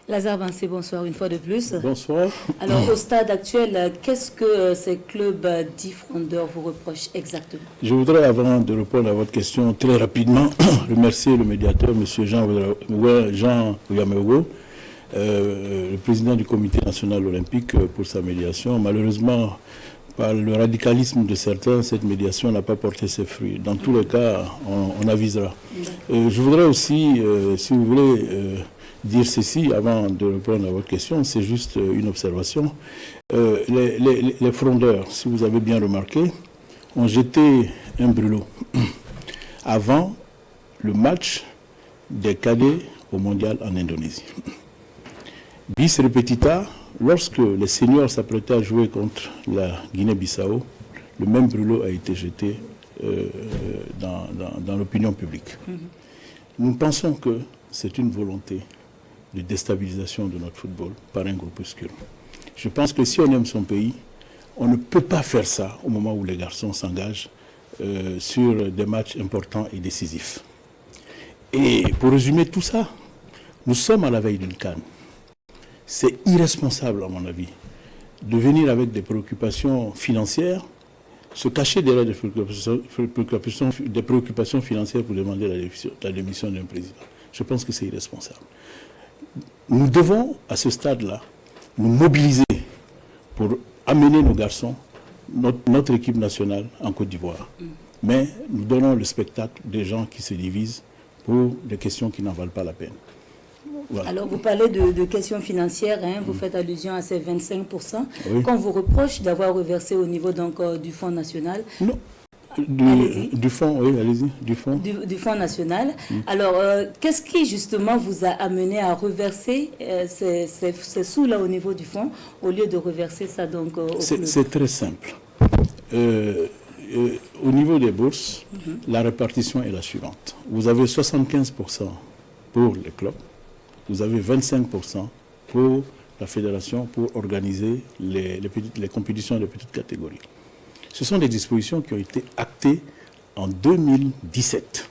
Lazare Bansé, bonsoir une fois de plus. Bonsoir. Alors au stade actuel, qu'est-ce que ces clubs dits frondeurs vous reprochent exactement? Je voudrais, avant de répondre à votre question, très rapidement remercier le médiateur, M. Jean Ouyamewo, le président du Comité national olympique, pour sa médiation. Malheureusement, par le radicalisme de certains, cette médiation n'a pas porté ses fruits. Dans tous les cas, on avisera. Je voudrais aussi, si vous voulez, dire ceci avant de répondre à votre question, c'est juste une observation. Les frondeurs, si vous avez bien remarqué, ont jeté un brûlot avant le match des cadets au mondial en Indonésie. Bis repetita, lorsque les seniors s'apprêtaient à jouer contre la Guinée-Bissau, le même brûlot a été jeté dans l'opinion publique. Nous pensons que c'est une volonté de déstabilisation de notre football par un groupuscule. Je pense que si on aime son pays, on ne peut pas faire ça au moment où les garçons s'engagent sur des matchs importants et décisifs. Et pour résumer tout ça, nous sommes à la veille d'une CAN. C'est irresponsable, à mon avis, de venir avec des préoccupations financières, se cacher derrière des préoccupations financières pour demander la démission d'un président. Je pense que c'est irresponsable. Nous devons, à ce stade-là, nous mobiliser pour amener nos garçons, notre équipe nationale en Côte d'Ivoire. Mais nous donnons le spectacle des gens qui se divisent pour des questions qui n'en valent pas la peine. Voilà. Alors, vous parlez de questions financières, hein, vous faites allusion à ces 25%, oui, qu'on vous reproche d'avoir reversé au niveau donc, du Fonds national. Non. Du fonds, oui, allez-y, du fonds. Du Fonds national. Alors, qu'est-ce qui justement vous a amené à reverser ces sous-là au niveau du fonds, au lieu de reverser ça donc au club? C'est très simple. Au niveau des bourses, la répartition est la suivante. Vous avez 75% pour les clubs, vous avez 25% pour la fédération pour organiser les compétitions de petites catégories. Ce sont des dispositions qui ont été actées en 2017,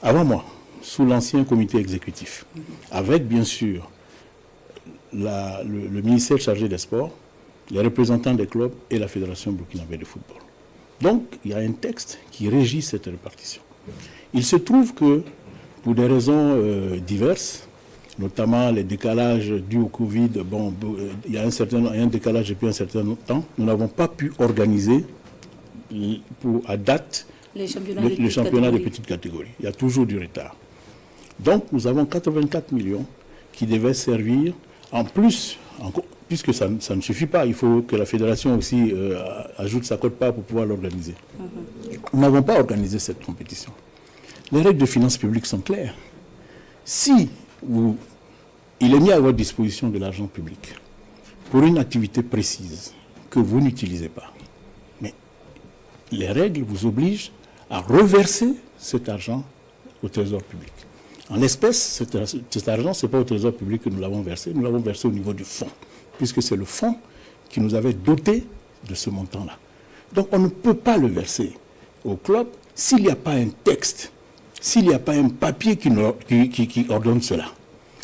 avant moi, sous l'ancien comité exécutif, avec bien sûr le ministère chargé des sports, les représentants des clubs et la fédération burkinabé de football. Donc, il y a un texte qui régit cette répartition. Il se trouve que, pour des raisons diverses, notamment les décalages dus au Covid, bon, il y a un décalage depuis un certain temps, nous n'avons pas pu organiser à date le championnat des petites catégories. Il y a toujours du retard. Donc nous avons 84 millions qui devaient servir en plus, puisque ça ne suffit pas, il faut que la fédération aussi ajoute sa quote-part pour pouvoir l'organiser. Nous n'avons pas organisé cette compétition. Les règles de finances publiques sont claires. Si il est mis à votre disposition de l'argent public pour une activité précise que vous n'utilisez pas, les règles vous obligent à reverser cet argent au trésor public. En l'espèce, cet argent, ce n'est pas au trésor public que nous l'avons versé au niveau du fonds, puisque c'est le fonds qui nous avait doté de ce montant-là. Donc on ne peut pas le verser au club s'il n'y a pas un texte, s'il n'y a pas un papier qui ordonne cela.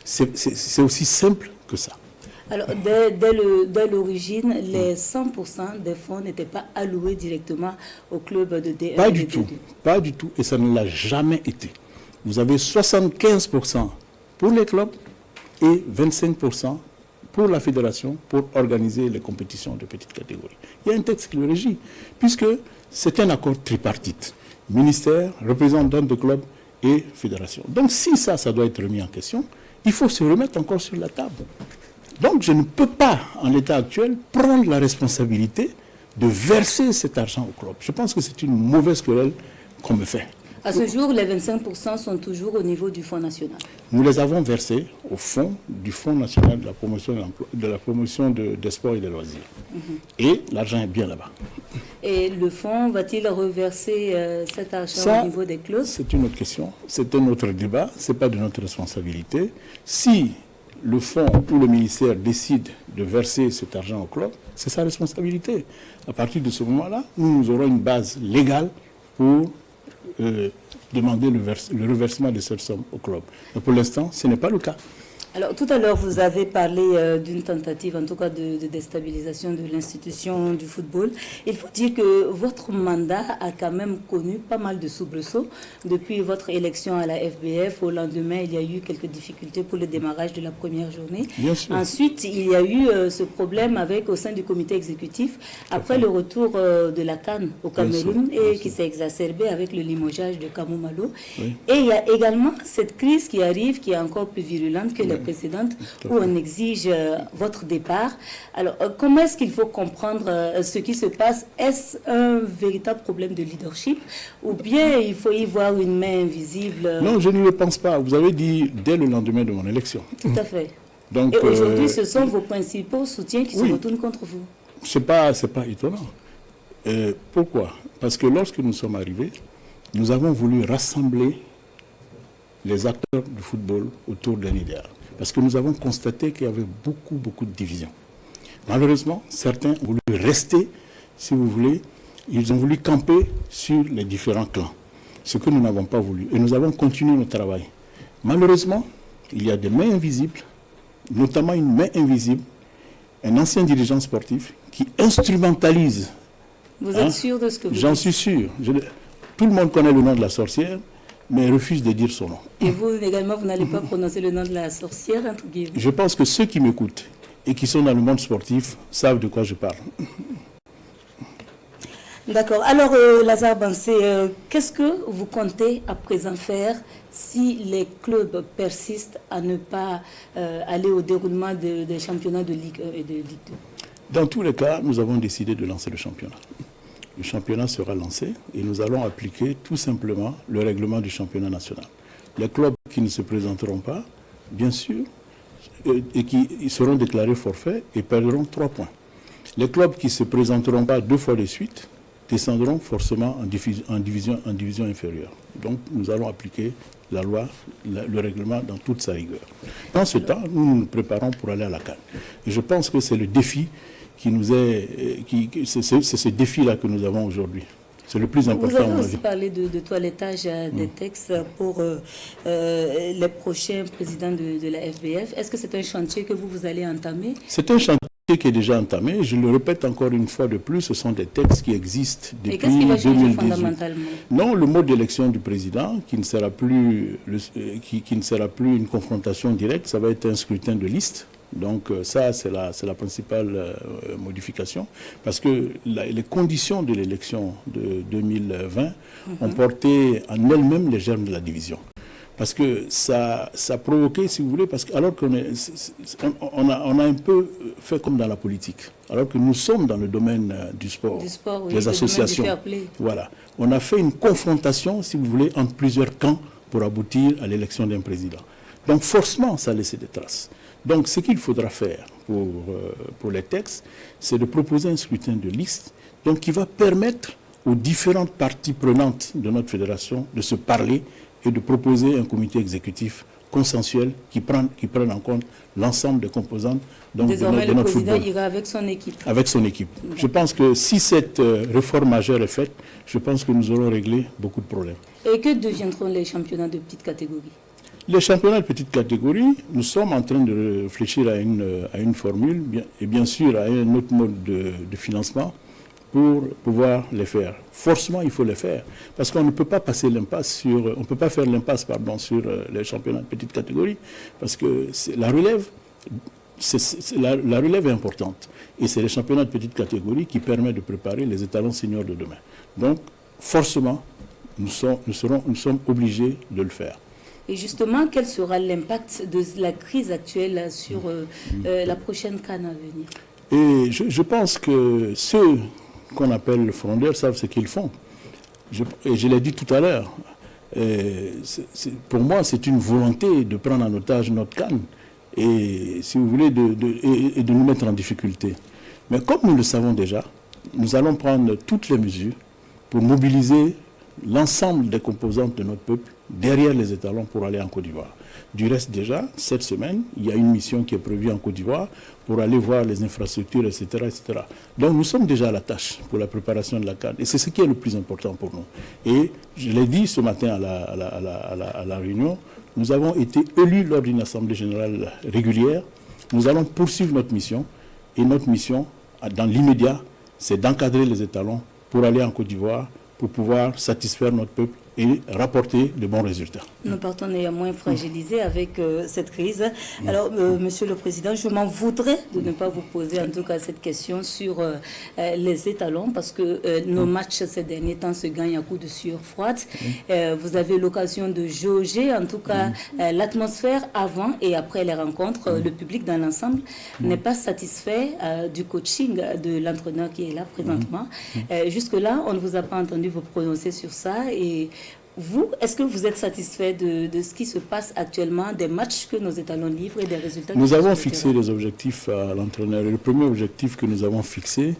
C'est aussi simple que ça. Alors, dès l'origine, les 100% des fonds n'étaient pas alloués directement au club de D1. Pas du tout, pas du tout, et ça ne l'a jamais été. Vous avez 75% pour les clubs et 25% pour la fédération pour organiser les compétitions de petites catégories. Il y a un texte qui le régit, puisque c'est un accord tripartite. Ministère, représentant de club et fédération. Donc si ça doit être remis en question, il faut se remettre encore sur la table. Donc je ne peux pas, en l'état actuel, prendre la responsabilité de verser cet argent au club. Je pense que c'est une mauvaise querelle qu'on me fait. À ce jour, les 25% sont toujours au niveau du Fonds national. Nous les avons versés au fond du Fonds national de la promotion des sports et des loisirs. Et l'argent est bien là-bas. Et le fonds va-t-il reverser cet argent au niveau des clubs? C'est une autre question. C'est un autre débat. Ce n'est pas de notre responsabilité. Si le fonds ou le ministère décide de verser cet argent au club, c'est sa responsabilité. À partir de ce moment-là, nous aurons une base légale pour demander le reversement de cette somme au club. Mais pour l'instant, ce n'est pas le cas. Alors, tout à l'heure, vous avez parlé d'une tentative, en tout cas, de déstabilisation de l'institution du football. Il faut dire que votre mandat a quand même connu pas mal de soubresauts. Depuis votre élection à la FBF, au lendemain, il y a eu quelques difficultés pour le démarrage de la première journée. Bien sûr. Ensuite, il y a eu ce problème au sein du comité exécutif, après le retour de la CAN au Cameroun, et qui s'est exacerbé avec le limogeage de Kamou Malo. Oui. Et il y a également cette crise qui arrive, qui est encore plus virulente que la précédente, où on exige votre départ. Alors, comment est-ce qu'il faut comprendre ce qui se passe? Est-ce un véritable problème de leadership, ou bien il faut y voir une main invisible? Non, je ne le pense pas. Vous avez dit dès le lendemain de mon élection. Tout à fait. Donc, et aujourd'hui, ce sont vos principaux soutiens qui se retournent contre vous. C'est pas étonnant. Pourquoi? Parce que lorsque nous sommes arrivés, nous avons voulu rassembler les acteurs du football autour d'un idéal. Parce que nous avons constaté qu'il y avait beaucoup de divisions. Malheureusement, certains ont voulu rester, si vous voulez, ils ont voulu camper sur les différents clans. Ce que nous n'avons pas voulu. Et nous avons continué notre travail. Malheureusement, il y a des mains invisibles, notamment une main invisible, un ancien dirigeant sportif qui instrumentalise. Vous êtes sûr de ce que vous dites? J'en suis sûr. Tout le monde connaît le nom de la sorcière, mais refuse de dire son nom. Et vous également, vous n'allez pas prononcer le nom de la sorcière, entre guillemets? Je pense que ceux qui m'écoutent et qui sont dans le monde sportif savent de quoi je parle. D'accord. Alors, Lazare Bansé, qu'est-ce que vous comptez à présent faire si les clubs persistent à ne pas aller au déroulement des championnats de Ligue 1 et de Ligue 2? Dans tous les cas, nous avons décidé de lancer le championnat. Le championnat sera lancé et nous allons appliquer tout simplement le règlement du championnat national. Les clubs qui ne se présenteront pas, bien sûr, et qui seront déclarés forfaits et perdront 3 points. Les clubs qui ne se présenteront pas 2 fois de suite descendront forcément en division inférieure. Donc nous allons appliquer la loi, le règlement dans toute sa rigueur. Dans ce temps, nous nous préparons pour aller à la CAN. Et je pense que c'est le défi qui nous c'est ce défi-là que nous avons aujourd'hui. C'est le plus important. Vous avez aussi parlé de toilettage des textes pour les prochains présidents de la FBF. Est-ce que c'est un chantier que vous allez entamer? C'est un chantier qui est déjà entamé. Je le répète encore une fois de plus, ce sont des textes qui existent depuis 2018. Et qu'est-ce qui va changer fondamentalement? Non, le mode d'élection du président, qui ne sera plus une confrontation directe, ça va être un scrutin de liste. Donc ça, c'est la principale modification, parce que les conditions de l'élection de 2020 ont porté en elles-mêmes les germes de la division. Parce que ça a provoqué, si vous voulez, parce que alors qu'on on a un peu fait comme dans la politique, alors que nous sommes dans le domaine du sport oui, des associations. Voilà. On a fait une confrontation, si vous voulez, entre plusieurs camps pour aboutir à l'élection d'un président. Donc forcément, ça a laissé des traces. Donc ce qu'il faudra faire pour les textes, c'est de proposer un scrutin de liste, donc qui va permettre aux différentes parties prenantes de notre fédération de se parler et de proposer un comité exécutif consensuel qui prenne en compte l'ensemble des composantes de notre football. Désormais, le président ira avec son équipe. Avec son équipe. Je pense que si cette réforme majeure est faite, je pense que nous aurons réglé beaucoup de problèmes. Et que deviendront les championnats de petite catégorie? Les championnats de petite catégorie, nous sommes en train de réfléchir à une formule et bien sûr à un autre mode de financement pour pouvoir les faire. Forcément, il faut les faire parce qu'on ne peut pas passer l'impasse on ne peut pas faire l'impasse sur les championnats de petite catégorie parce que la relève est importante et c'est les championnats de petite catégorie qui permettent de préparer les étalons seniors de demain. Donc, forcément, nous sommes obligés de le faire. Et justement, quel sera l'impact de la crise actuelle sur la prochaine CAN à venir? Et je pense que ceux qu'on appelle frondeurs savent ce qu'ils font. Et je l'ai dit tout à l'heure. Pour moi, c'est une volonté de prendre en otage notre CAN et, si vous voulez, de nous mettre en difficulté. Mais comme nous le savons déjà, nous allons prendre toutes les mesures pour mobiliser l'ensemble des composantes de notre peuple derrière les étalons pour aller en Côte d'Ivoire. Du reste, déjà, cette semaine, il y a une mission qui est prévue en Côte d'Ivoire pour aller voir les infrastructures, etc., etc. Donc, nous sommes déjà à la tâche pour la préparation de la CAN. Et c'est ce qui est le plus important pour nous. Et je l'ai dit ce matin à la réunion, nous avons été élus lors d'une assemblée générale régulière. Nous allons poursuivre notre mission. Et notre mission, dans l'immédiat, c'est d'encadrer les étalons pour aller en Côte d'Ivoire, pour pouvoir satisfaire notre peuple et rapporter de bons résultats. Nous partons néanmoins fragilisés avec cette crise. Alors, Monsieur le Président, je m'en voudrais de ne pas vous poser en tout cas cette question sur les étalons, parce que nos matchs ces derniers temps se gagnent à coups de sueur froide. Vous avez l'occasion de jauger en tout cas l'atmosphère avant et après les rencontres. Le public dans l'ensemble n'est pas satisfait du coaching de l'entraîneur qui est là présentement. Jusque-là, on ne vous a pas entendu vous prononcer sur ça. Et vous, est-ce que vous êtes satisfait de ce qui se passe actuellement, des matchs que nos étalons livrent et des résultats? Nous avons fixé les objectifs à l'entraîneur. Le premier objectif que nous avons fixé,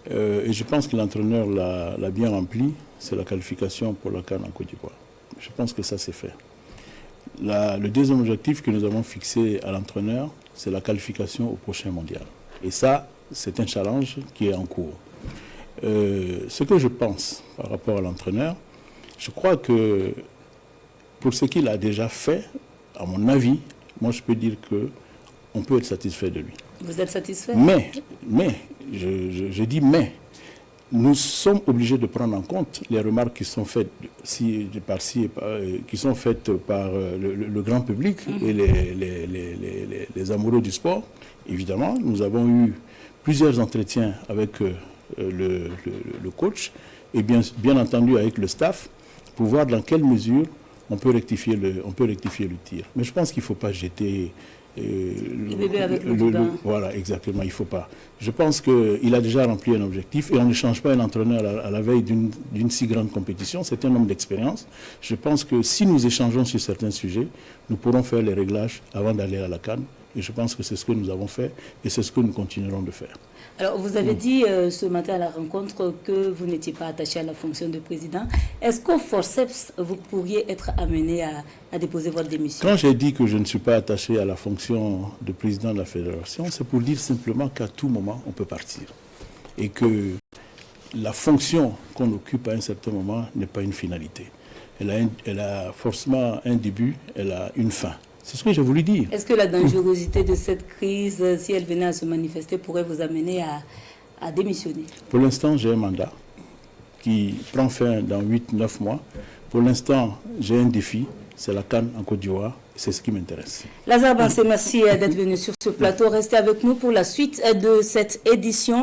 et je pense que l'entraîneur l'a bien rempli, c'est la qualification pour la CAN en Côte d'Ivoire. Je pense que ça, c'est fait. Le deuxième objectif que nous avons fixé à l'entraîneur, c'est la qualification au prochain mondial. Et ça, c'est un challenge qui est en cours. Ce que je pense par rapport à l'entraîneur, je crois que pour ce qu'il a déjà fait, à mon avis, moi je peux dire qu'on peut être satisfait de lui. Vous êtes satisfait? Mais, je dis mais, nous sommes obligés de prendre en compte les remarques qui sont faites par le grand public et les amoureux du sport. Évidemment, nous avons eu plusieurs entretiens avec le coach et bien entendu avec le staff, pour voir dans quelle mesure on peut rectifier le tir. Mais je pense qu'il ne faut pas jeter le bébé avec le bain. Voilà, exactement, il ne faut pas. Je pense qu'il a déjà rempli un objectif et on ne change pas un entraîneur à la veille d'une si grande compétition. C'est un homme d'expérience. Je pense que si nous échangeons sur certains sujets, nous pourrons faire les réglages avant d'aller à la CAN. Et je pense que c'est ce que nous avons fait et c'est ce que nous continuerons de faire. Alors, vous avez dit ce matin à la rencontre que vous n'étiez pas attaché à la fonction de président. Est-ce qu'au forceps, vous pourriez être amené à déposer votre démission? Quand j'ai dit que je ne suis pas attaché à la fonction de président de la fédération, c'est pour dire simplement qu'à tout moment, on peut partir. Et que la fonction qu'on occupe à un certain moment n'est pas une finalité. Elle a forcément un début, elle a une fin. C'est ce que j'ai voulu dire. Est-ce que la dangerosité de cette crise, si elle venait à se manifester, pourrait vous amener à démissionner? Pour l'instant, j'ai un mandat qui prend fin dans 8-9 mois. Pour l'instant, j'ai un défi, c'est la CAN en Côte d'Ivoire. C'est ce qui m'intéresse. Lazare Bansé, merci d'être venu sur ce plateau. Restez avec nous pour la suite de cette édition.